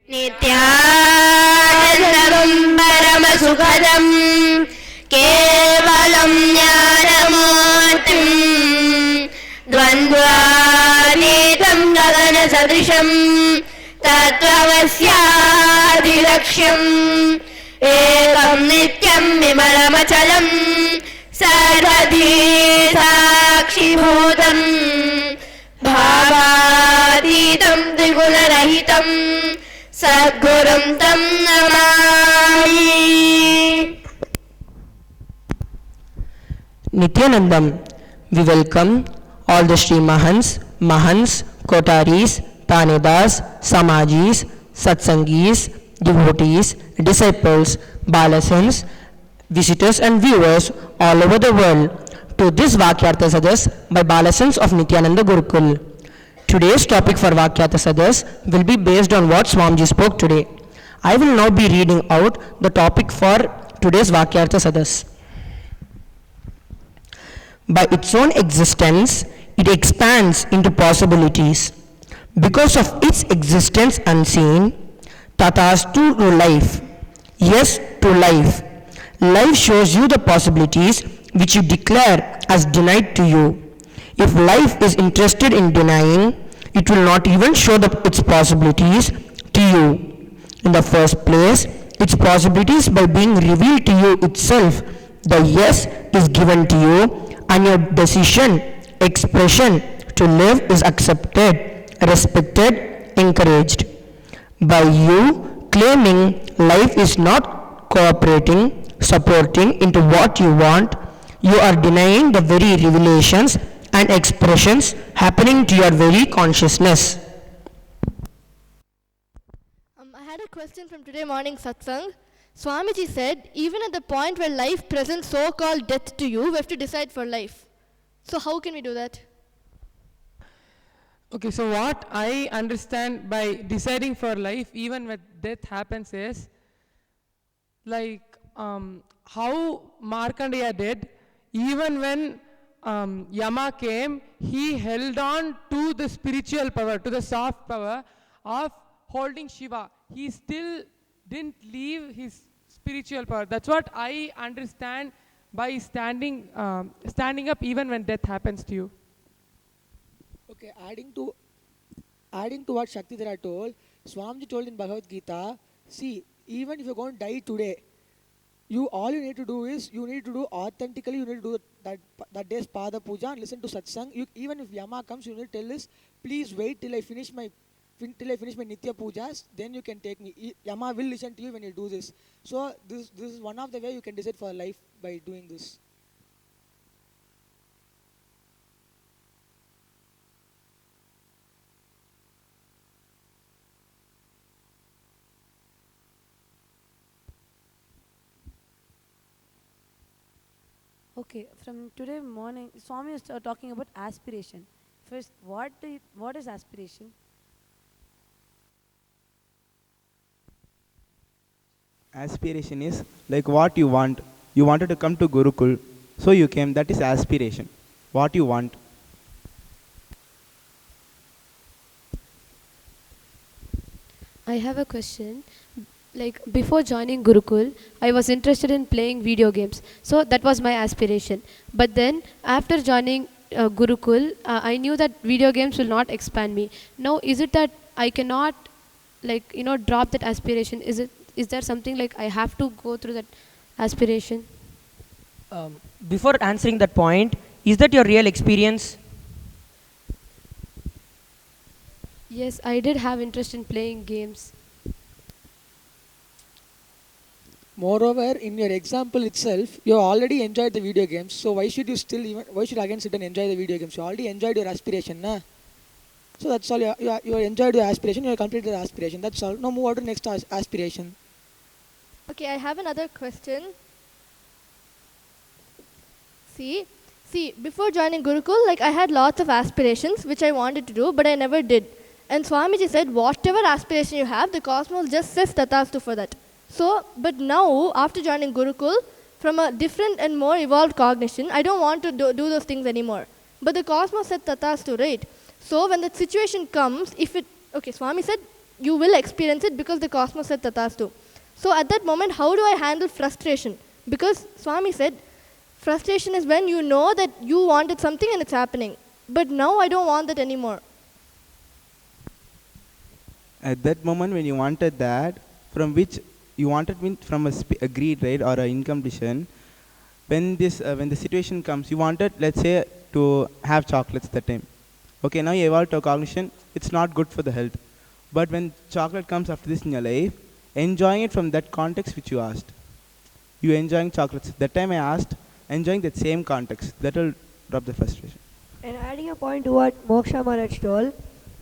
Nithyanandam Paramasukadam Kevalam Jnanamurtim Dvandvanitam Gagana Sadrisham Tattvamasyaadilaksham Ekam Nityam Vimalamachalam Sarvadhi Sakshibhutam Bhavatitam Trigularahitam Sadgurum Tam Namami. Nithyanandam, we welcome all the Sri Mahants, Kotaris, Tanedas, Samajis, Satsangis, devotees, disciples, Balasanths, visitors and viewers all over the world to this Vaakyaartha Sadhas by Balasanths of Nithyananda Gurukul. Today's topic for Vaakyaartha Sadhas will be based on what Swamiji spoke today. I will now be reading out the topic for today's Vaakyaartha Sadhas. By its own existence, it expands into possibilities. Because of its existence unseen, Tathas to life. Yes, to life. Life shows you the possibilities which you declare as denied to you. If life is interested in denying, it will not even show its possibilities to you. In the first place, its possibilities by being revealed to you itself, the yes is given to you and your decision, expression to live is accepted, respected, encouraged. By you claiming life is not cooperating, supporting into what you want, you are denying the very revelations and expressions happening to your very consciousness. I had a question from today morning satsang. Swamiji said, even at the point where life presents so-called death to you, we have to decide for life. So how can we do that? Okay, so what I understand by deciding for life, even when death happens, is like how Markandeya did. Even when Yama came, he held on to the spiritual power, to the soft power of holding Shiva. He still didn't leave his spiritual power. That's what I understand by standing up even when death happens to you. Okay, adding to what Shaktidhara told, Swamiji told in Bhagavad Gita, see, even if you're going to die today, all you need to do is, you need to do authentically, you need to do that day's Pada Puja and listen to Satsang. Even if Yama comes, you need to tell this, please wait till I finish my Nitya Pujas, then you can take me. Yama will listen to you when you do this. So this is one of the way you can decide for life by doing this. Okay, from today morning, Swami is talking about aspiration. First, what is aspiration? Aspiration is like what you want. You wanted to come to Gurukul, so you came. That is aspiration. What you want. I have a question. Like before joining Gurukul, I was interested in playing video games. So that was my aspiration. But then after joining Gurukul, I knew that video games will not expand me. Now, is it that I cannot drop that aspiration? Is there something like I have to go through that aspiration? Before answering that point, is that your real experience? Yes, I did have interest in playing games. Moreover, in your example itself, you already enjoyed the video games. So why should you again sit and enjoy the video games? You already enjoyed your aspiration, na? So that's all. You enjoyed your aspiration. You have completed the aspiration. That's all. Now move on to next aspiration. Okay, I have another question. See, before joining Gurukul, I had lots of aspirations which I wanted to do, but I never did. And Swamiji said, whatever aspiration you have, the cosmos just says Tathastu for that. So, but now, after joining Gurukul, from a different and more evolved cognition, I don't want to do those things anymore. But the cosmos said Tathastu, right? So, when that situation comes, Swami said, you will experience it because the cosmos said Tathastu. So at that moment, how do I handle frustration? Because Swami said, frustration is when you know that you wanted something and it's happening. But now I don't want that anymore. At that moment when you wanted that, from which you wanted from a greed, right, or an incompletion, when the situation comes, you wanted, let's say, to have chocolates that time. Okay, now you evolved to a cognition, it's not good for the health. But when chocolate comes after this in your life, enjoying it from that context which you asked. You enjoying chocolates. That time I asked, enjoying that same context. That will drop the frustration. And adding a point to what Moksha Maharaj told,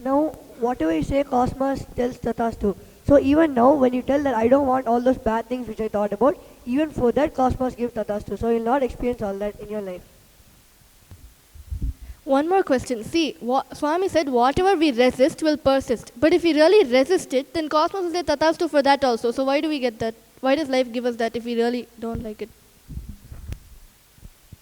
now whatever you say, cosmos tells Tathastu. So even now, when you tell that I don't want all those bad things which I thought about, even for that, cosmos gives Tathastu. So you'll not experience all that in your life. One more question. See, Swami said whatever we resist will persist. But if we really resist it, then cosmos will say Tathastu for that also. So why do we get that? Why does life give us that if we really don't like it?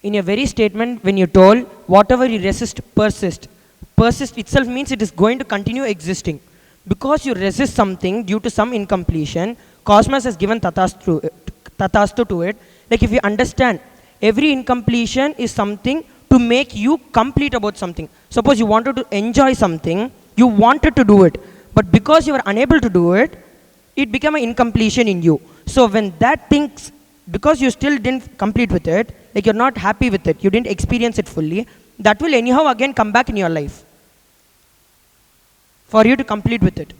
In your very statement, when you told whatever you resist, persist. Persist itself means it is going to continue existing. Because you resist something due to some incompletion, cosmos has given Tathastu to it. Like if you understand, every incompletion is something to make you complete about something. Suppose you wanted to enjoy something, you wanted to do it. But because you were unable to do it, it became an incompletion in you. So when that thing, because you still didn't complete with it, like you're not happy with it, you didn't experience it fully, that will anyhow again come back in your life for you to complete with it.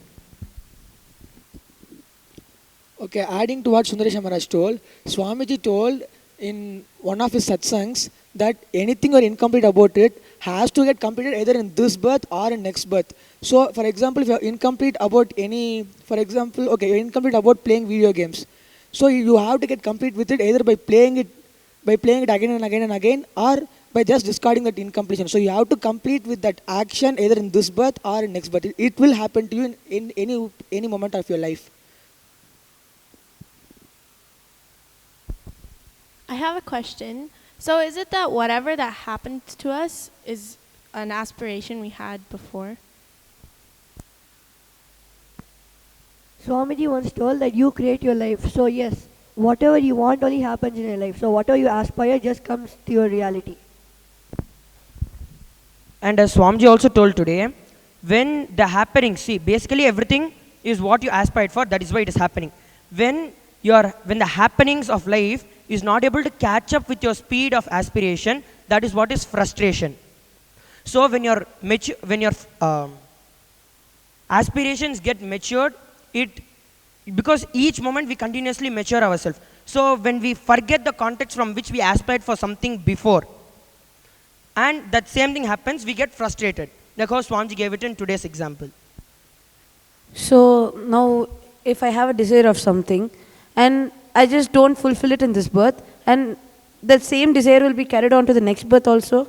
Okay, adding to what Sundaresha Maharaj told, Swamiji told in one of his satsangs that anything you're incomplete about it has to get completed either in this birth or in next birth. So, for example, if you're incomplete about you're incomplete about playing video games. So you have to get complete with it either by playing it again and again and again, or by just discarding that incompletion. So you have to complete with that action either in this birth or in next birth. It will happen to you in any moment of your life. I have a question. So is it that whatever that happened to us is an aspiration we had before? Swamiji once told that you create your life. So yes, whatever you want only happens in your life. So whatever you aspire just comes to your reality. And as Swamiji also told today, when the happening, see, basically everything is what you aspired for, that is why it is happening. When the happenings of life is not able to catch up with your speed of aspiration, that is what is frustration. So when your aspirations get matured, because each moment we continuously mature ourselves. So when we forget the context from which we aspired for something before, and that same thing happens, we get frustrated. Like how Swamiji gave it in today's example. So now if I have a desire of something and I just don't fulfill it in this birth, and that same desire will be carried on to the next birth also.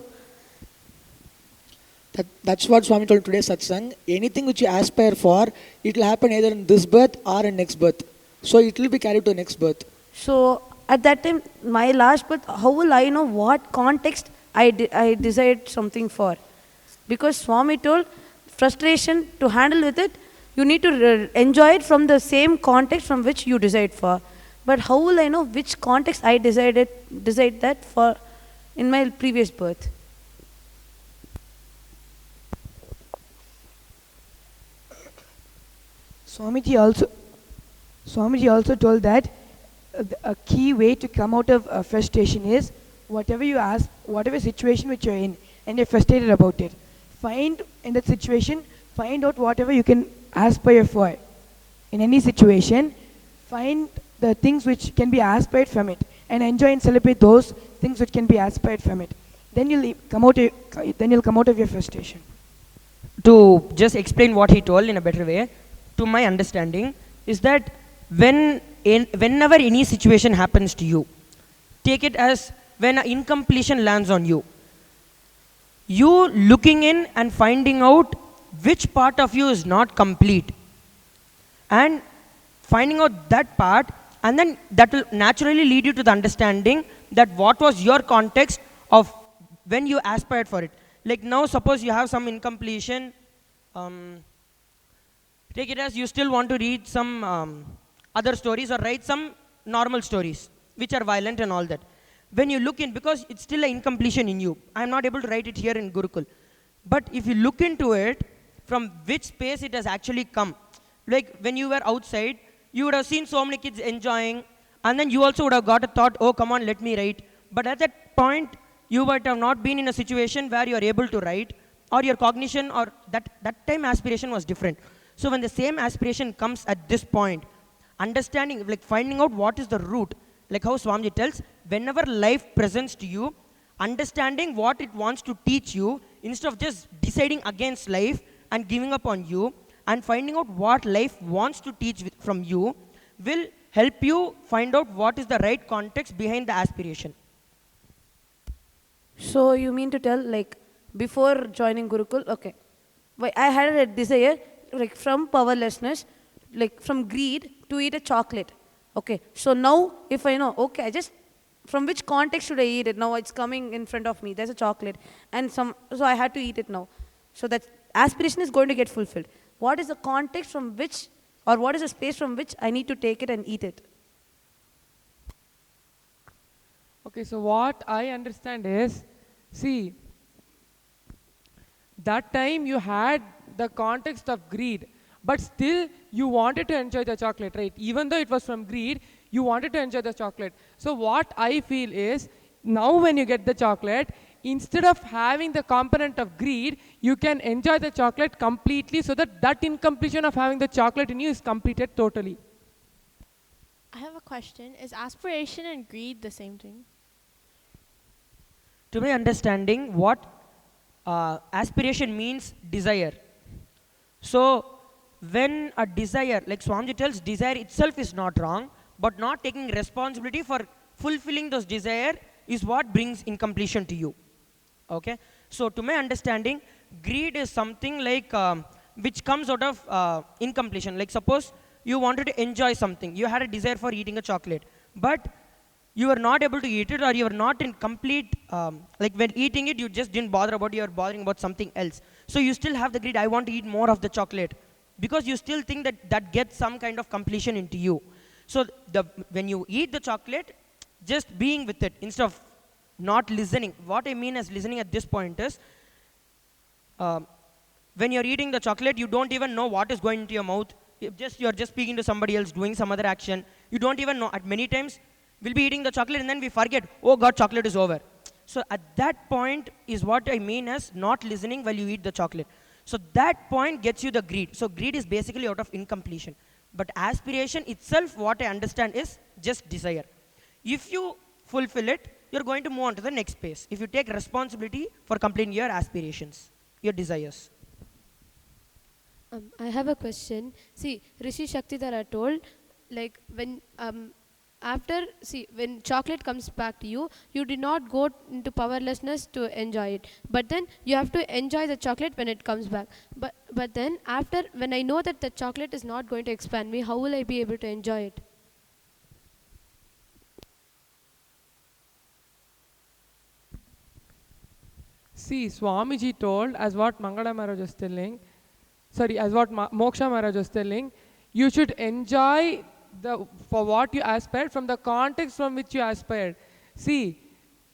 That's what Swami told today's satsang. Anything which you aspire for, it will happen either in this birth or in next birth. So it will be carried to next birth. So at that time, my last birth, how will I know what context I desired something for? Because Swami told frustration, to handle with it, you need to enjoy it from the same context from which you desired for. But how will I know which context I desired that for in my previous birth? Swamiji also told that a key way to come out of frustration is whatever situation which you're in and you're frustrated about it. Find out whatever you can aspire for. In any situation, find the things which can be aspired from it and enjoy and celebrate those things which can be aspired from it. Then you'll come out of your frustration. To just explain what he told in a better way, to my understanding, is that whenever any situation happens to you, take it as when an incompletion lands on you. You looking in and finding out which part of you is not complete, and finding out that part, and then that will naturally lead you to the understanding that what was your context of when you aspired for it. Like now, suppose you have some incompletion. Take it as you still want to read some other stories or write some normal stories which are violent and all that. When you look in, because it's still an incompletion in you, I am not able to write it here in Gurukul. But if you look into it, from which space it has actually come, like when you were outside, you would have seen so many kids enjoying, and then you also would have got a thought, oh come on, let me write. But at that point, you might have not been in a situation where you are able to write, or your cognition or that time aspiration was different. So when the same aspiration comes at this point, understanding, like finding out what is the root, like how Swamiji tells, whenever life presents to you, understanding what it wants to teach you, instead of just deciding against life and giving up on you, and finding out what life wants to teach from you, will help you find out what is the right context behind the aspiration. So you mean to tell, like, before joining Gurukul, okay, I had a desire, like from powerlessness, like from greed, to eat a chocolate. Okay, so now if I know, okay, I just, from which context should I eat it? Now it's coming in front of me, there's a chocolate, and so I had to eat it now. So that aspiration is going to get fulfilled. What is the context from which, or what is the space from which I need to take it and eat it? Okay, so what I understand is, see, that time you had the context of greed, but still you wanted to enjoy the chocolate, right? Even though it was from greed, you wanted to enjoy the chocolate. So what I feel is, now when you get the chocolate, instead of having the component of greed, you can enjoy the chocolate completely, so that incompletion of having the chocolate in you is completed totally. I have a question. Is aspiration and greed the same thing? To my understanding, what aspiration means desire. So when a desire, like Swamiji tells, desire itself is not wrong, but not taking responsibility for fulfilling those desire is what brings incompletion to you. Okay, so to my understanding, greed is something like which comes out of incompletion. Like suppose you wanted to enjoy something, you had a desire for eating a chocolate, but you were not able to eat it, or you were not in complete, like when eating it, you just didn't bother about it, you were bothering about something else. So you still have the greed, I want to eat more of the chocolate, because you still think that gets some kind of completion into you. So when you eat the chocolate, just being with it instead of not listening. What I mean as listening at this point is, when you're eating the chocolate, you don't even know what is going into your mouth. You're just speaking to somebody else, doing some other action. You don't even know. At many times, we'll be eating the chocolate and then we forget, oh God, chocolate is over. So at that point is what I mean as not listening while you eat the chocolate. So that point gets you the greed. So greed is basically out of incompletion. But aspiration itself, what I understand, is just desire. If you fulfill it, you're going to move on to the next phase. If you take responsibility for completing your aspirations, your desires. I have a question. See, Rishi Shaktidhara told, like when when chocolate comes back to you, you did not go into powerlessness to enjoy it. But then you have to enjoy the chocolate when it comes back. But then after, when I know that the chocolate is not going to expand me, how will I be able to enjoy it? See, Swamiji told, as what Mangala Maharaj was telling, as what Moksha Maharaj was telling, you should enjoy for what you aspired from the context from which you aspired. See,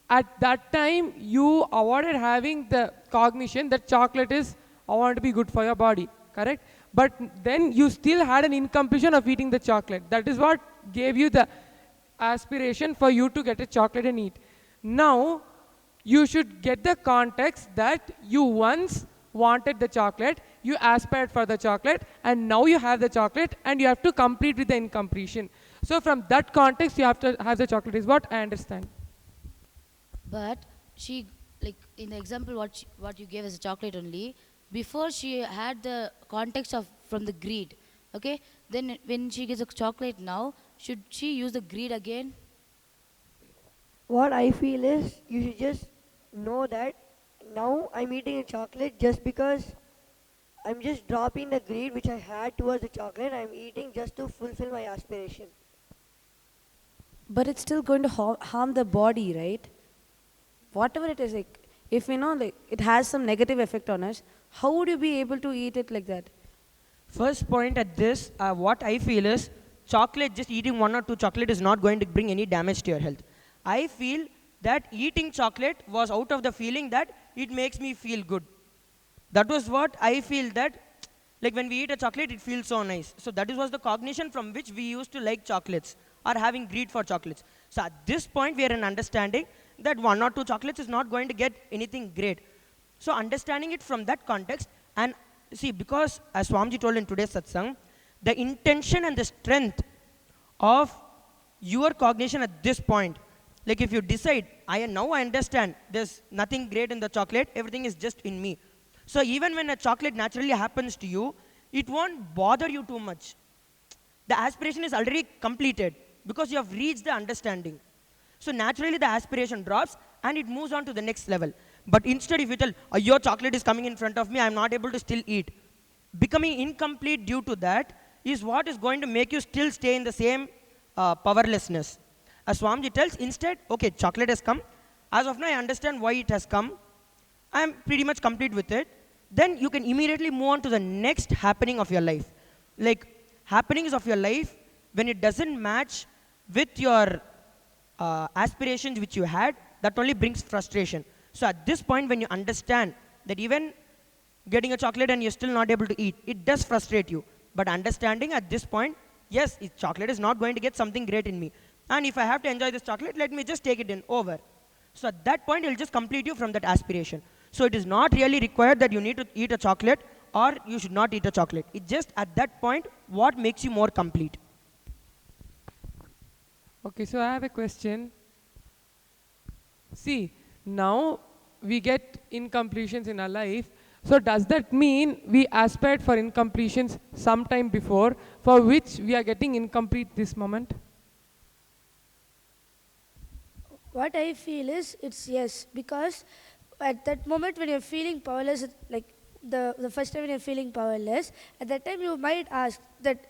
at that time, you avoided having the cognition that chocolate is, I want to be good for your body, correct? But then you still had an incompletion of eating the chocolate. That is what gave you the aspiration for you to get a chocolate and eat. Now, you should get the context that you once wanted the chocolate, you aspired for the chocolate, and now you have the chocolate, and you have to complete with the incompletion. So from that context, you have to have the chocolate, is what I understand. But she, like in the example what you gave as a chocolate only, before she had the context of from the greed, okay? Then when she gets a chocolate now, should she use the greed again? What I feel is you should just know that now I'm eating a chocolate just because I'm just dropping the greed which I had towards the chocolate. I'm eating just to fulfill my aspiration. But it's still going to harm the body, right? Whatever it is, like, if we know like it has some negative effect on us, how would you be able to eat it like that? First point at this, what I feel is chocolate, just eating one or two chocolate is not going to bring any damage to your health. I feel that eating chocolate was out of the feeling that it makes me feel good. That was what I feel that, like when we eat a chocolate, it feels so nice. So that was the cognition from which we used to like chocolates or having greed for chocolates. So at this point, we are in understanding that one or two chocolates is not going to get anything great. So understanding it from that context, and see, because as Swamiji told in today's satsang, the intention and the strength of your cognition at this point, like if you decide, now I understand there's nothing great in the chocolate, everything is just in me. So even when a chocolate naturally happens to you, it won't bother you too much. The aspiration is already completed because you have reached the understanding. So naturally the aspiration drops and it moves on to the next level. But instead if you tell, your chocolate is coming in front of me, I'm not able to still eat. Becoming incomplete due to that is what is going to make you still stay in the same powerlessness. As Swamiji tells, instead, okay, chocolate has come. As of now, I understand why it has come. I am pretty much complete with it. Then you can immediately move on to the next happening of your life. Like happenings of your life, when it doesn't match with your aspirations which you had, that only brings frustration. So at this point, when you understand that even getting a chocolate and you're still not able to eat, it does frustrate you. But understanding at this point, yes, chocolate is not going to get something great in me. And if I have to enjoy this chocolate, let me just take it in over. So at that point, it will just complete you from that aspiration. So it is not really required that you need to eat a chocolate or you should not eat a chocolate. It's just at that point, what makes you more complete. Okay, so I have a question. See, now we get incompletions in our life. So does that mean we aspired for incompletions sometime before, for which we are getting incomplete this moment? What I feel is it's yes, because at that moment when you're feeling powerless, like the first time when you're feeling powerless, at that time you might ask that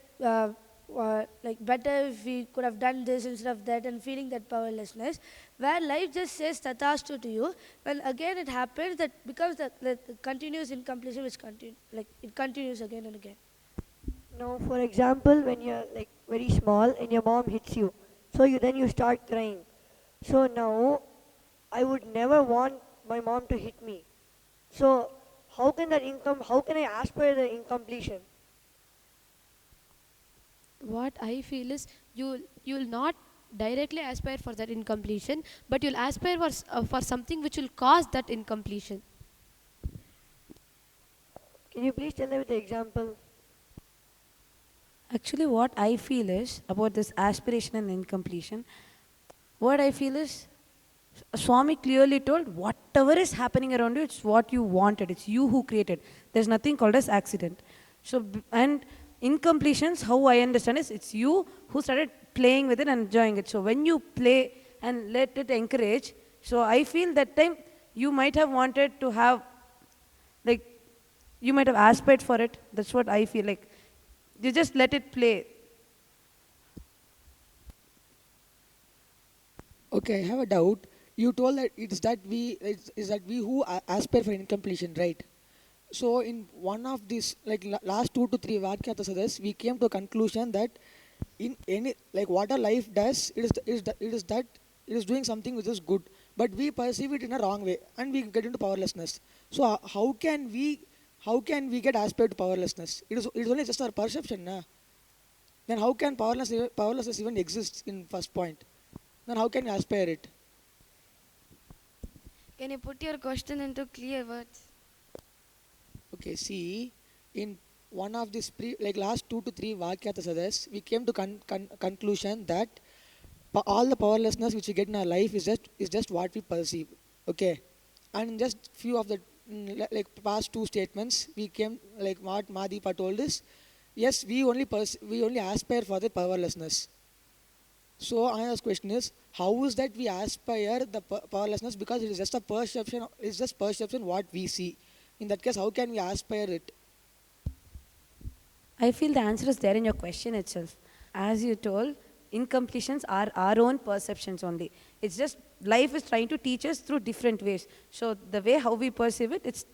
like better if we could have done this instead of that, and feeling that powerlessness, where life just says tathastu to you. When again it happens, that becomes the continuous incompletion, which it continues again and again. Now, for example, when you're like very small and your mom hits you, so then you start crying. So now, I would never want my mom to hit me. So how can I aspire the incompletion? What I feel is you'll not directly aspire for that incompletion, but you'll aspire for something which will cause that incompletion. Can you please tell me with the example? Actually, what I feel is about this aspiration and incompletion, what I feel is Swami clearly told whatever is happening around you, it's what you wanted. It's you who created. There's nothing called as accident. So, and incompletions, how I understand is it's you who started playing with it and enjoying it. So when you play and let it encourage, so I feel that time you might have wanted to have, like, you might have aspired for it. That's what I feel like. You just let it play. Okay, I have a doubt. You told that it's that we who aspire for incompletion, right? So in one of these, like last 2 to 3 Vaakyaartha Sadhas, we came to a conclusion that in any, like what a life does, it is doing something which is good, but we perceive it in a wrong way and we get into powerlessness. So how can we get aspired to powerlessness? It is only just our perception, na? Then how can powerlessness even exist in first point? Then how can you aspire it? Can you put your question into clear words? Okay, see, in one of these last 2 to 3 Vaakyaartha Sadhas, we came to conclusion that all the powerlessness which we get in our life is just what we perceive. Okay, and in just few of the past 2 statements, we came like what Mahadeepa told us. Yes, we only aspire for the powerlessness. So another question is, how is that we aspire the powerlessness? Because it is just a perception. It's just perception what we see. In that case, how can we aspire it? I feel the answer is there in your question itself. As you told, incompletions are our own perceptions only. It's just life is trying to teach us through different ways. So the way how we perceive it, it's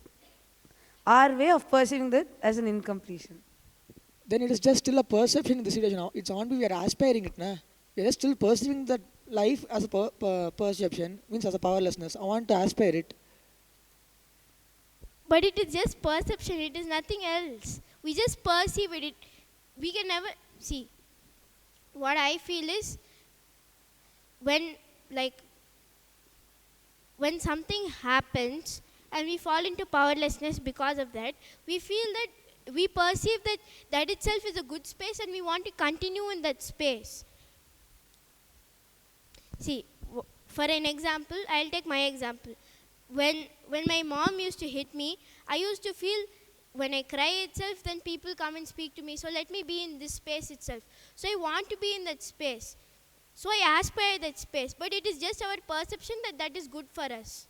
our way of perceiving that as an incompletion. then it is just still a perception in the situation. Now it's on we are aspiring it, na. We are just still perceiving that life as a perception, means as a powerlessness. I want to aspire it. But it is just perception, it is nothing else. We just perceive it. We can never see. What I feel is when when something happens and we fall into powerlessness because of that, we feel that we perceive that that itself is a good space and we want to continue in that space. See, for an example, I'll take my example. When my mom used to hit me, I used to feel when I cry itself, then people come and speak to me. So let me be in this space itself. So I want to be in that space. So I aspire that space. But it is just our perception that that is good for us.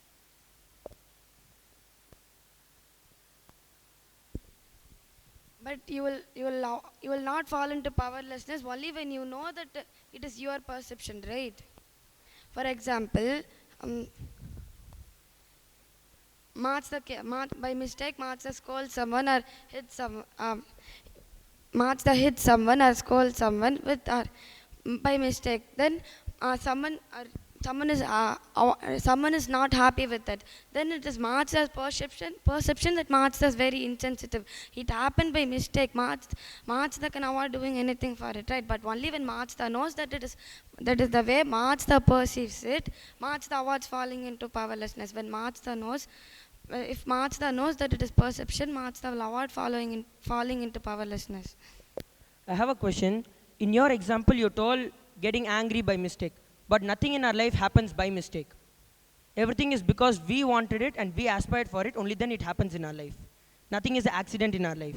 But you will not fall into powerlessness only when you know that it is your perception, right? For example, by mistake Martha scold someone or hit Martha hit someone or scold someone with by mistake. Then someone is not happy with it. Then it is Martha's perception that Martha is very insensitive. It happened by mistake. Martha can avoid doing anything for it, right? But only when Martha knows that is the way Martha perceives it, Martha avoids falling into powerlessness. When Martha knows, if Martha knows that it is perception, Martha will avoid falling into powerlessness. I have a question. In your example, you told getting angry by mistake, but nothing in our life happens by mistake. Everything is because we wanted it and we aspired for it, only then it happens in our life. Nothing is an accident in our life.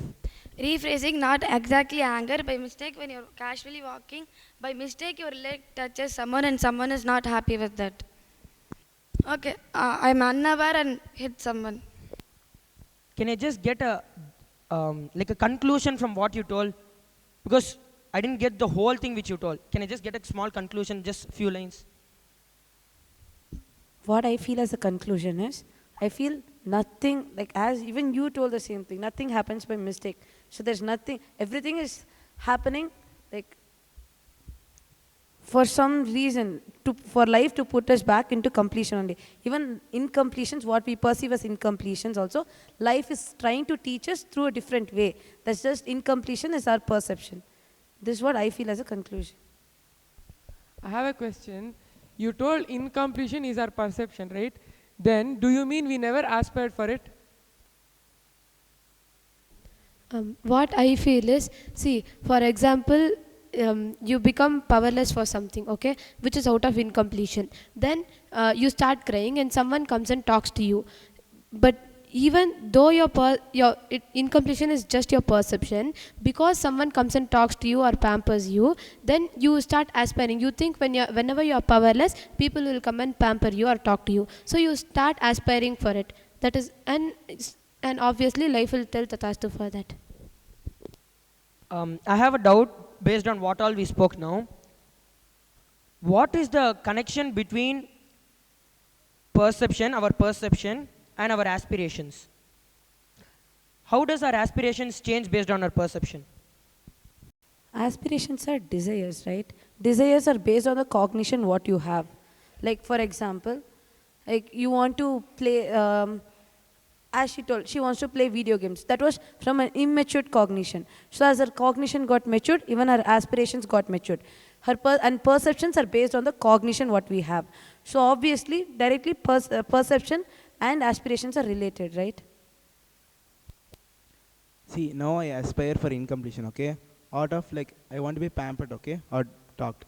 Rephrasing, not exactly anger. By mistake, when you're casually walking, by mistake your leg touches someone and someone is not happy with that. Okay, I'm unaware and hit someone. Can I just get a conclusion from what you told? Because I didn't get the whole thing which you told. Can I just get a small conclusion, just few lines? What I feel as a conclusion is, I feel nothing, like as even you told the same thing, nothing happens by mistake. So there's nothing, everything is happening like for some reason, for life to put us back into completion only. Even incompletions, what we perceive as incompletions also, life is trying to teach us through a different way. That's just incompletion is our perception. This is what I feel as a conclusion. I have a question. You told incompletion is our perception, right? Then do you mean we never aspired for it? What I feel is, see, for example, you become powerless for something, okay, which is out of incompletion. Then you start crying and someone comes and talks to you. But even though your incompletion is just your perception, because someone comes and talks to you or pampers you, then you start aspiring. You think whenever you are powerless, people will come and pamper you or talk to you. So you start aspiring for it. That is, and obviously life will tell Tathastu for that. I have a doubt based on what all we spoke now. What is the connection between perception, our perception, and our aspirations? How does our aspirations change based on our perception? Aspirations are desires, right? Desires are based on the cognition what you have. Like for example, like you want to play, as she told, she wants to play video games. That was from an immature cognition. So as her cognition got matured, even her aspirations got matured. Her and perceptions are based on the cognition what we have. So obviously, directly perception and aspirations are related, right? See, now I aspire for incompletion, okay? Out of like, I want to be pampered, okay? Or talked.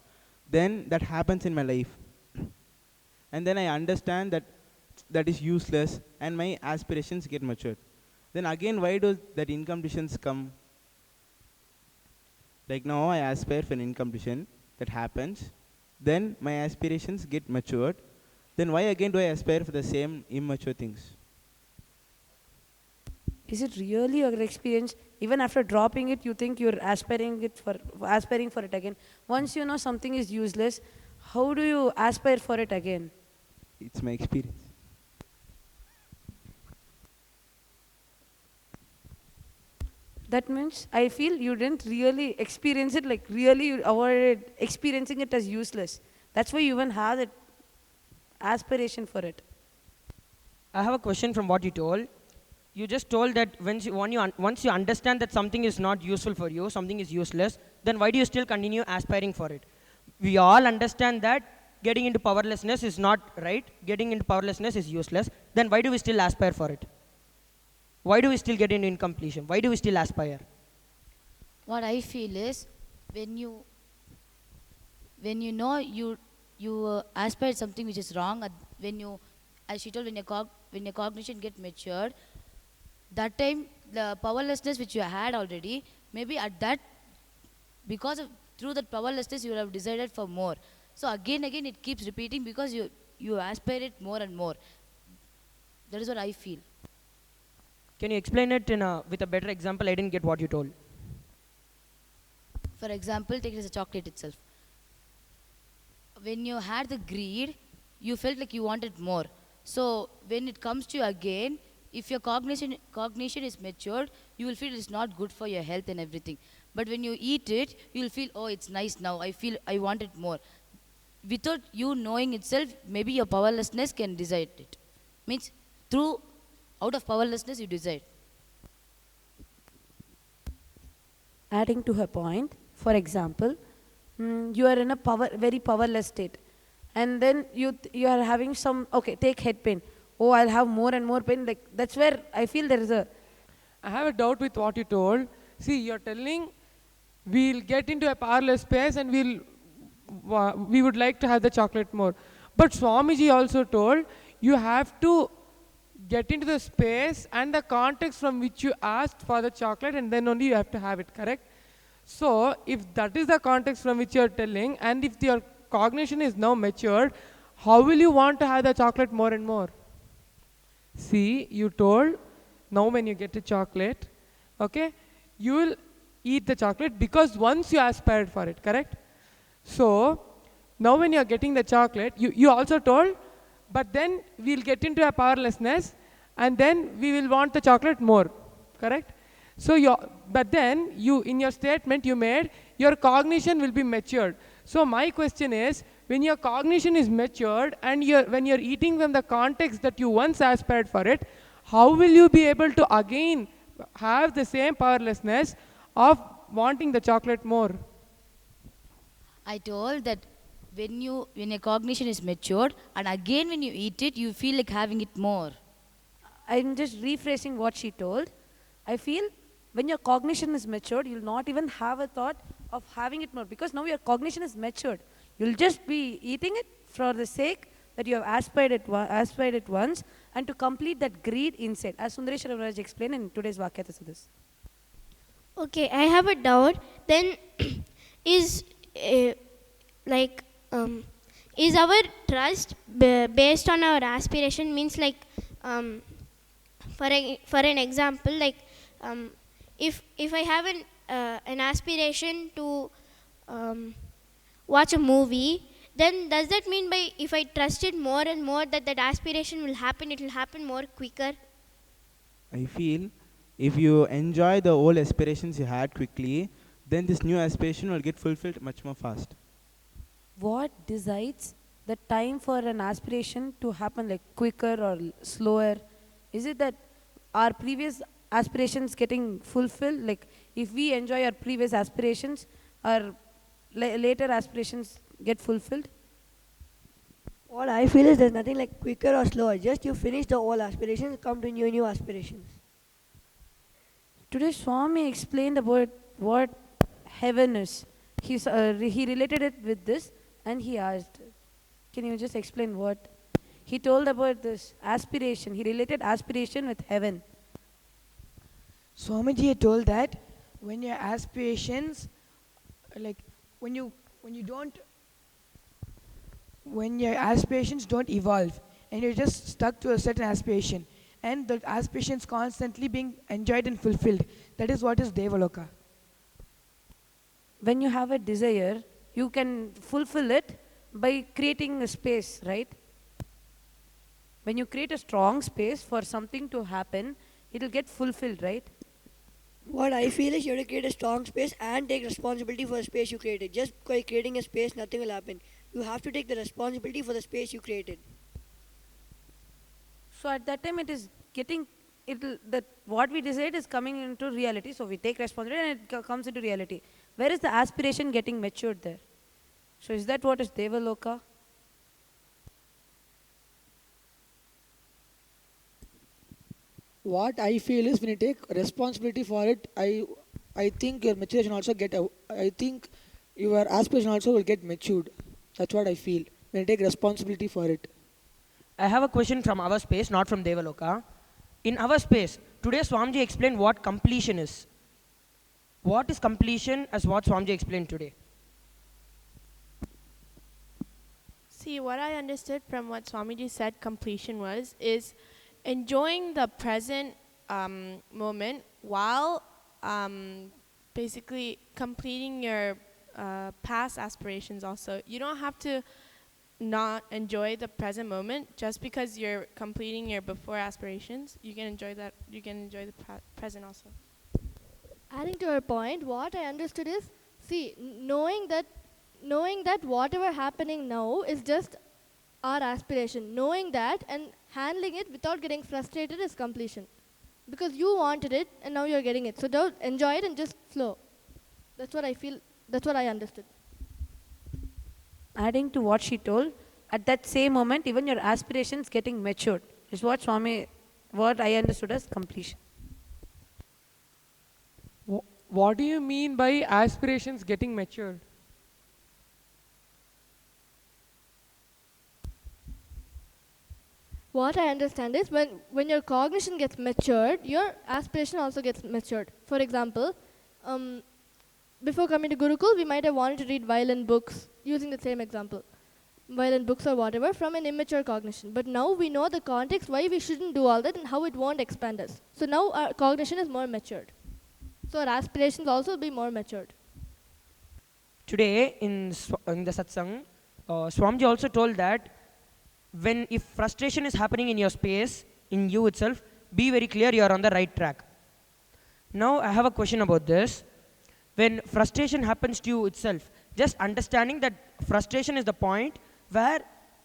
Then that happens in my life. And then I understand that that is useless and my aspirations get matured. Then again, why do that incompletions come? Like now I aspire for an incompletion, that happens. Then my aspirations get matured. Then why again do I aspire for the same immature things? Is it really your experience? Even after dropping it, you think you're aspiring for it again. Once you know something is useless, how do you aspire for it again? It's my experience. That means I feel you didn't really experience it, like really you avoided experiencing it as useless. That's why you even have that aspiration for it. I have a question from what you told. You just told that once you understand that something is not useful for you, something is useless, then why do you still continue aspiring for it? We all understand that getting into powerlessness is not right, getting into powerlessness is useless, then why do we still aspire for it? Why do we still get into incompletion? Why do we still aspire? What I feel is when you know you aspire something which is wrong, when you, as she told, when your cognition get matured, that time the powerlessness which you had already, maybe at that, because of through that powerlessness you would have decided for more. So again it keeps repeating because you aspire it more and more. That is what I feel. Can you explain it with a better example? I didn't get what you told. For example, take it as a chocolate itself. When you had the greed, you felt like you wanted more. So when it comes to you again, if your cognition is matured, you will feel it's not good for your health and everything. But when you eat it, you will feel, oh, it's nice now. I feel I want it more. Without you knowing itself, maybe your powerlessness can decide it. Means out of powerlessness you decide. Adding to her point, for example, you are in a very powerless state, and then you are having some, okay, take head pain. Oh, I'll have more and more pain. Like that's where I feel there is a. I have a doubt with what you told. See, you're telling we'll get into a powerless space and we would like to have the chocolate more. But Swamiji also told you have to get into the space and the context from which you asked for the chocolate, and then only you have to have it, correct? So if that is the context from which you are telling, and if your cognition is now matured, how will you want to have the chocolate more and more? See, you told now when you get a chocolate, okay, you will eat the chocolate because once you aspired for it, correct? So now when you are getting the chocolate, you also told, but then we'll get into a powerlessness and then we will want the chocolate more, correct? So but then in your statement you made, your cognition will be matured. So my question is, when your cognition is matured and when you're eating from the context that you once aspired for it, how will you be able to again have the same powerlessness of wanting the chocolate more? I told that when your cognition is matured and again when you eat it, you feel like having it more. I'm just rephrasing what she told. I feel when your cognition is matured, you'll not even have a thought of having it more, because now your cognition is matured. You'll just be eating it for the sake that you have aspired it once, and to complete that greed inside, as Sundareshwara Raj explained in today's Vaakyaartha Sadhas. Okay, I have a doubt. Then is is our trust based on our aspiration? Means like for an example, like if I have an aspiration to watch a movie, then does that mean by if I trust it more and more that aspiration will happen, it will happen more quicker? I feel if you enjoy the old aspirations you had quickly, then this new aspiration will get fulfilled much more fast. What decides the time for an aspiration to happen, like quicker or slower? Is it that our previous aspirations getting fulfilled? Like if we enjoy our previous aspirations, our later aspirations get fulfilled? What I feel is there's nothing like quicker or slower. Just you finish the old aspirations, come to new aspirations. Today Swami explained about what heaven is. He related it with this, and he asked, can you just explain what? He told about this aspiration. He related aspiration with heaven. Swamiji had told that when your aspirations, like when your aspirations don't evolve and you're just stuck to a certain aspiration, and the aspirations constantly being enjoyed and fulfilled, that is what is Devaloka. When you have a desire, you can fulfill it by creating a space, right? When you create a strong space for something to happen, it will get fulfilled, right? What I feel is you have to create a strong space and take responsibility for the space you created. Just by creating a space, nothing will happen. You have to take the responsibility for the space you created. So at that time, it is getting that what we decide is coming into reality. So we take responsibility and it comes into reality. Where is the aspiration getting matured there? So is that what is Devaloka? What I feel is when you take responsibility for it, I think your maturation also I think your aspiration also will get matured. That's what I feel when you take responsibility for it. I have a question from our space, not from Devaloka. In our space, today Swamiji explained what completion is. What is completion as what Swamiji explained today? See, what I understood from what Swamiji said completion is enjoying the present moment while basically completing your past aspirations also. You don't have to not enjoy the present moment just because you're completing your before aspirations. You can enjoy that. You can enjoy the present also. Adding to her point, what I understood is, see, knowing that whatever happening now is just our aspiration, knowing that and handling it without getting frustrated is completion. Because you wanted it and now you're getting it. So don't enjoy it and just flow. That's what I feel, that's what I understood. Adding to what she told, at that same moment, even your aspirations getting matured is what I understood as completion. What do you mean by aspirations getting matured? What I understand is when your cognition gets matured, your aspiration also gets matured. For example, before coming to Gurukul, we might have wanted to read violin books, using the same example. Violin books or whatever from an immature cognition. But now we know the context why we shouldn't do all that and how it won't expand us. So now our cognition is more matured. So our aspirations also will be more matured. Today in the satsang, Swamiji also told that if frustration is happening in your space, in you itself, be very clear you are on the right track. Now I have a question about this. When frustration happens to you itself, just understanding that frustration is the point where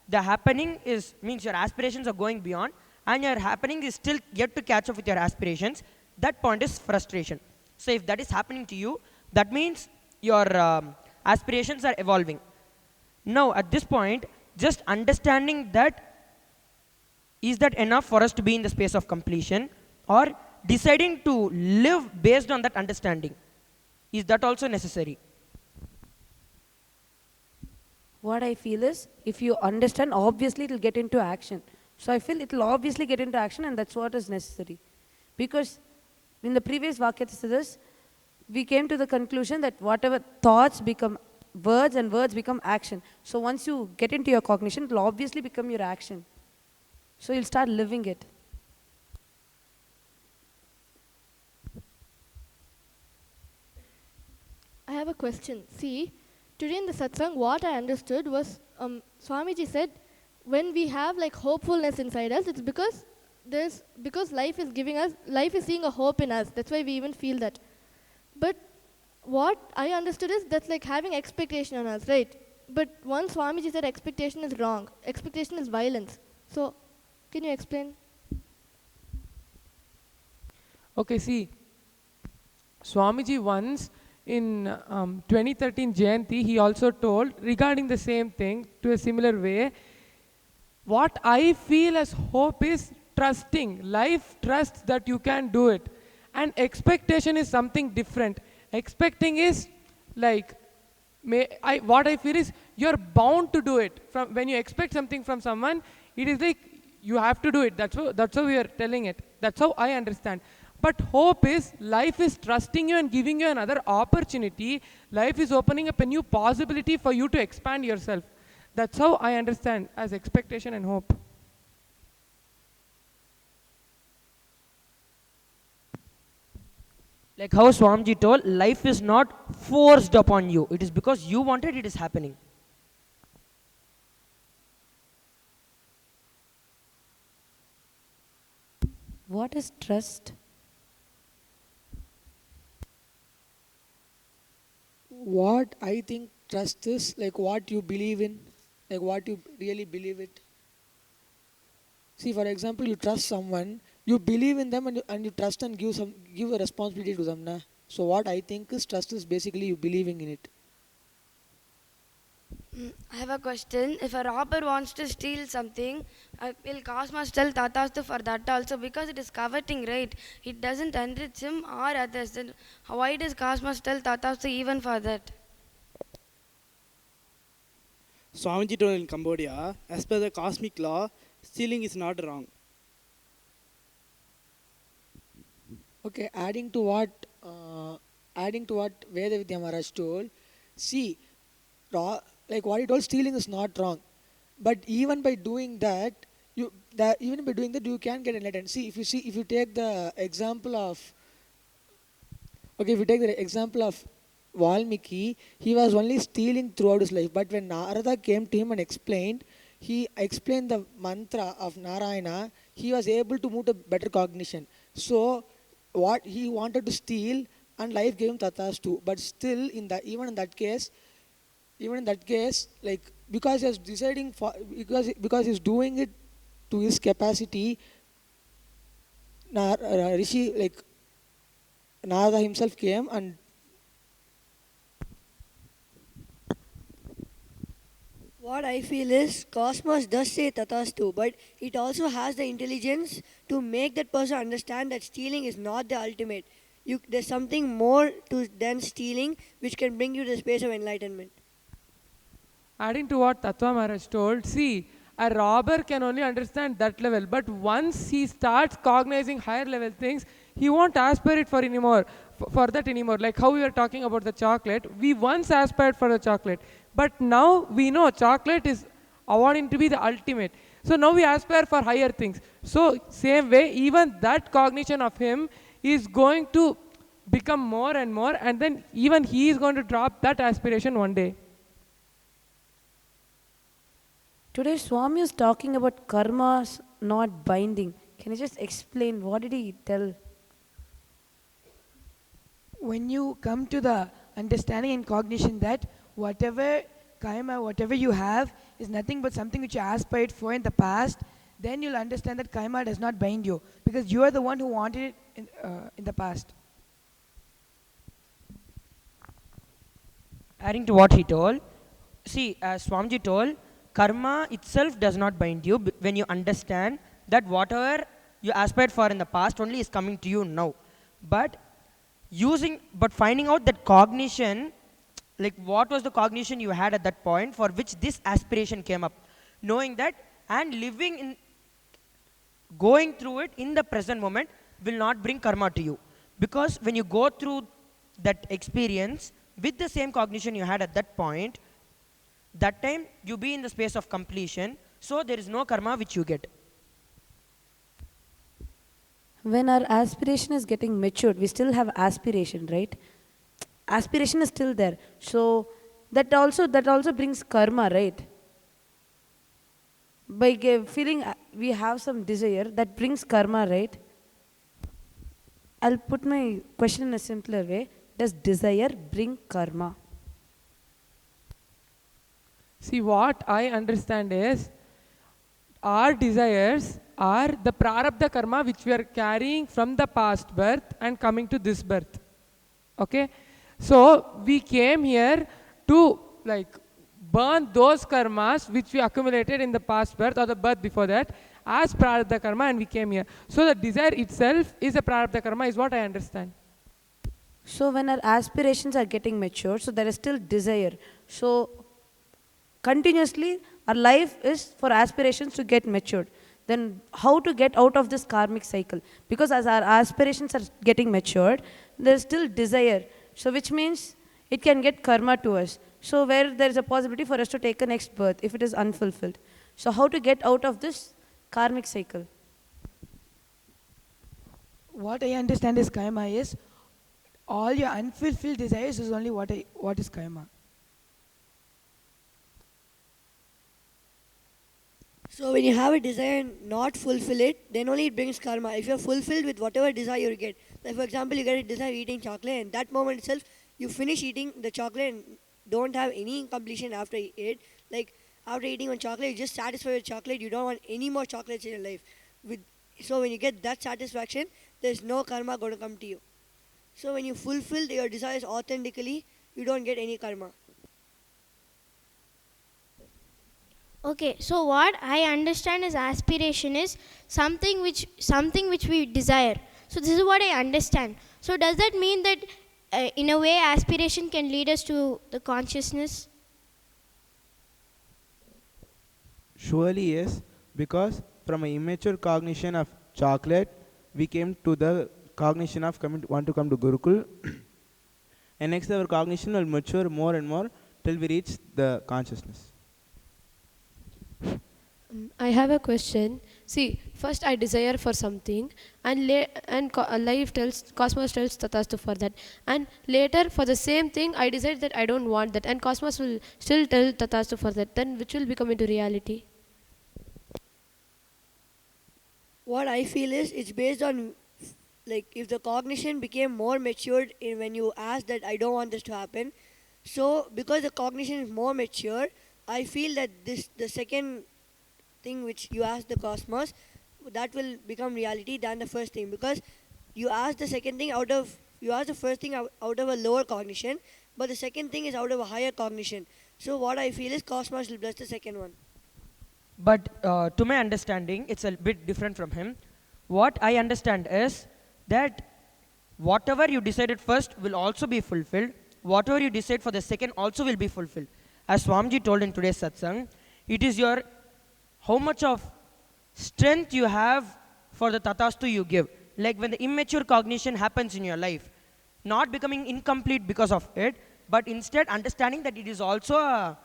the happening means your aspirations are going beyond and your happening is still yet to catch up with your aspirations, that point is frustration. So if that is happening to you, that means your aspirations are evolving. Now at this point, just understanding that, is that enough for us to be in the space of completion, or deciding to live based on that understanding, is that also necessary? What I feel is, if you understand, obviously it will get into action. So I feel it will obviously get into action, and that's what is necessary. Because in the previous Vaakyaartha, we came to the conclusion that whatever thoughts become words and words become action. So once you get into your cognition, it will obviously become your action. So you'll start living it. I have a question. See, today in the satsang, what I understood was Swamiji said, when we have like hopefulness inside us, it's because life is seeing a hope in us. That's why we even feel that. But what I understood is that's like having expectation on us, right? But once Swamiji said expectation is wrong. Expectation is violence. So, can you explain? Okay, see, Swamiji once in 2013 Jayanti, he also told regarding the same thing to a similar way. What I feel as hope is trusting. Life trusts that you can do it. And expectation is something different. Expecting is like, what I feel is you're bound to do it. When you expect something from someone, it is like you have to do it. That's how we are telling it. That's how I understand. But hope is, life is trusting you and giving you another opportunity. Life is opening up a new possibility for you to expand yourself. That's how I understand as expectation and hope. Like how Swamiji told, life is not forced upon you. It is because you wanted, it is happening. What is trust? What I think trust is like what you believe in, like what you really believe it. See, for example, you trust someone, you believe in them, and you trust and give a responsibility to them. Na? So what I think is trust is basically you believing in it. I have a question. If a robber wants to steal something, will Cosmos tell Tatastu for that also? Because it is coveting, right? It doesn't enrich him or others. Then why does Cosmos tell Tatastu even for that? Swamiji told in Cambodia, as per the cosmic law, stealing is not wrong. Okay, adding to what Veda Vidya Maharaj told, see, like what he told, stealing is not wrong, but even by doing that, you can get enlightened. If you take the example of, okay, if you take the example of Valmiki, he was only stealing throughout his life, but when Narada came to him and he explained the mantra of Narayana, he was able to move to better cognition. So what he wanted to steal, and life gave him tatastu, but still even in that case, like because he was deciding for, because he's doing it to his capacity, Rishi, like Narada himself came and What I feel is Cosmos does say Tatastu, but it also has the intelligence to make that person understand that stealing is not the ultimate. There's something more than stealing which can bring you to the space of enlightenment. Adding to what Tattva Maharaj told, see, a robber can only understand that level, but once he starts cognizing higher level things, he won't aspire for that anymore. Like how we were talking about the chocolate, we once aspired for the chocolate, but now we know chocolate is awarding to be the ultimate. So now we aspire for higher things. So same way, even that cognition of him is going to become more and more, and then even he is going to drop that aspiration one day. Today, Swami is talking about karmas not binding. Can you just explain what did he tell? When you come to the understanding and cognition that whatever karma, whatever you have, is nothing but something which you aspired for in the past, then you'll understand that karma does not bind you, because you are the one who wanted it in the past. Adding to what he told, see, as Swamiji told, karma itself does not bind you when you understand that whatever you aspired for in the past only is coming to you now. But finding out that cognition, like what was the cognition you had at that point for which this aspiration came up, knowing that and going through it in the present moment will not bring karma to you. Because when you go through that experience with the same cognition you had at that point, that time you be in the space of completion, so there is no karma which you get. When our aspiration is getting matured, we still have aspiration, right? Aspiration is still there. So that also brings karma, right? By feeling we have some desire, that brings karma, right? I'll put my question in a simpler way. Does desire bring karma? See, what I understand is our desires are the prarabdha karma which we are carrying from the past birth and coming to this birth. Okay? So we came here to like burn those karmas which we accumulated in the past birth or the birth before that as prarabdha karma, and we came here. So the desire itself is a prarabdha karma is what I understand. So when our aspirations are getting mature, so there is still desire. So continuously our life is for aspirations to get matured. Then how to get out of this karmic cycle? Because as our aspirations are getting matured, there is still desire. So which means it can get karma to us. So where there is a possibility for us to take a next birth if it is unfulfilled. So how to get out of this karmic cycle? What I understand is karma is all your unfulfilled desires is only what is karma. So when you have a desire and not fulfill it, then only it brings karma. If you're fulfilled with whatever desire you get, like for example, you get a desire eating chocolate, and that moment itself, you finish eating the chocolate and don't have any completion after it. Like after eating one chocolate, you just satisfy with chocolate. You don't want any more chocolates in your life. With so when you get that satisfaction, there's no karma going to come to you. So when you fulfill your desires authentically, you don't get any karma. Okay, so what I understand as aspiration is something which we desire. So this is what I understand. So does that mean that in a way aspiration can lead us to the consciousness? Surely yes, because from an immature cognition of chocolate, we came to the cognition of want to come to Gurukul. And next our cognition will mature more and more till we reach the consciousness. I have a question. See, first I desire for something, and life tells, cosmos tells Tathastu for that. And later, for the same thing, I decide that I don't want that, and cosmos will still tell Tathastu for that. Then which will become into reality? What I feel is it's based on, like, if the cognition became more matured when you ask that I don't want this to happen. So because the cognition is more mature, I feel that the second thing which you ask the cosmos, that will become reality than the first thing, because you ask the second thing you ask the first thing out of a lower cognition, but the second thing is out of a higher cognition. So what I feel is cosmos will bless the second one. But to my understanding, it's a bit different from him. What I understand is that whatever you decided first will also be fulfilled. Whatever you decide for the second also will be fulfilled. As Swamiji told in today's satsang, it is your how much of strength you have for the tathastu you give. Like when the immature cognition happens in your life, not becoming incomplete because of it, but instead understanding that it is also a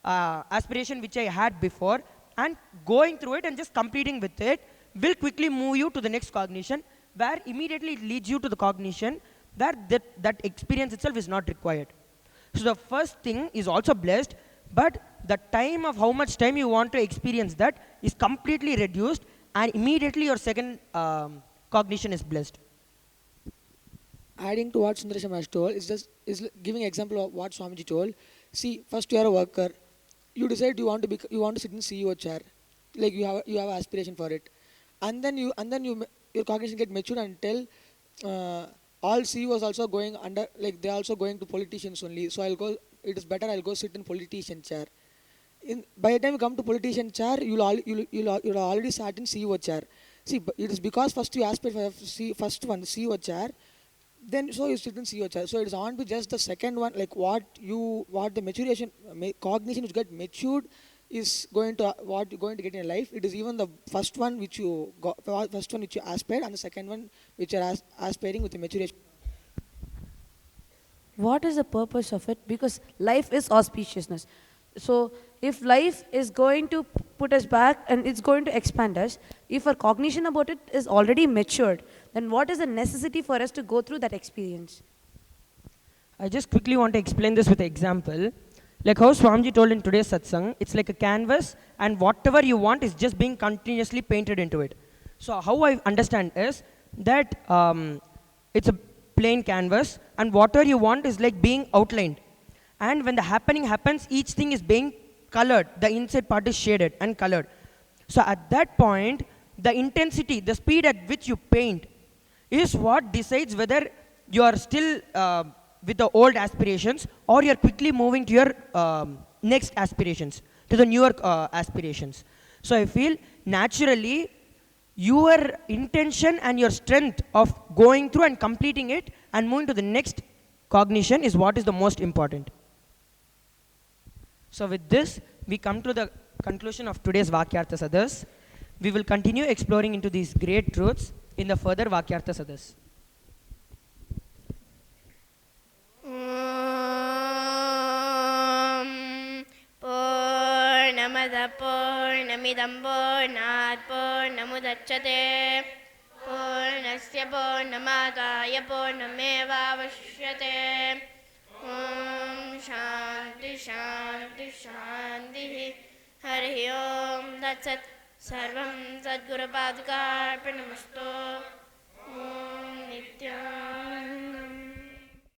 aspiration which I had before, and going through it and just completing with it will quickly move you to the next cognition, where immediately it leads you to the cognition where that experience itself is not required. So the first thing is also blessed, but the time of how much time you want to experience that is completely reduced, and immediately your second cognition is blessed. Adding to what Sundaresham has told, is giving example of what Swamiji told. See, first you are a worker. You decide you want to sit in CEO chair, like you have aspiration for it, and then your cognition get mature and tell all CEOs also going under, like they are also going to politicians only. So it is better I'll go sit in politician chair. By the time you come to politician chair, you'll already sat in CEO chair. See, it is because first you aspire for CEO chair, then so you sit in CEO chair. So it is on to just the second one, like what the maturation cognition which get matured is going to what you're going to get in life. It is even the first one which you aspire, and the second one which you are aspiring with the maturation. What is the purpose of it? Because life is auspiciousness. So if life is going to put us back and it's going to expand us, if our cognition about it is already matured, then what is the necessity for us to go through that experience? I just quickly want to explain this with an example. Like how Swamiji told in today's satsang, it's like a canvas, and whatever you want is just being continuously painted into it. So how I understand is that it's a plain canvas, and whatever you want is like being outlined. And when the happening happens, each thing is being colored. The inside part is shaded and colored. So at that point, the intensity, the speed at which you paint is what decides whether you are still with the old aspirations, or you are quickly moving to your next aspirations, to the newer aspirations. So I feel naturally your intention and your strength of going through and completing it and moving to the next cognition is what is the most important. So with this, we come to the conclusion of today's Vaakyaartha Sadhas. We will continue exploring into these great truths in the further Vaakyaartha Sadhas. Purnamada Purnamidam Purnat Purnamudachyate Purnasya Purnamadaya Purnameva Vashyate Om Shanti Shanti Shanti Hari Om Tat Sat Sarvam Sadguru Padukarpanamastu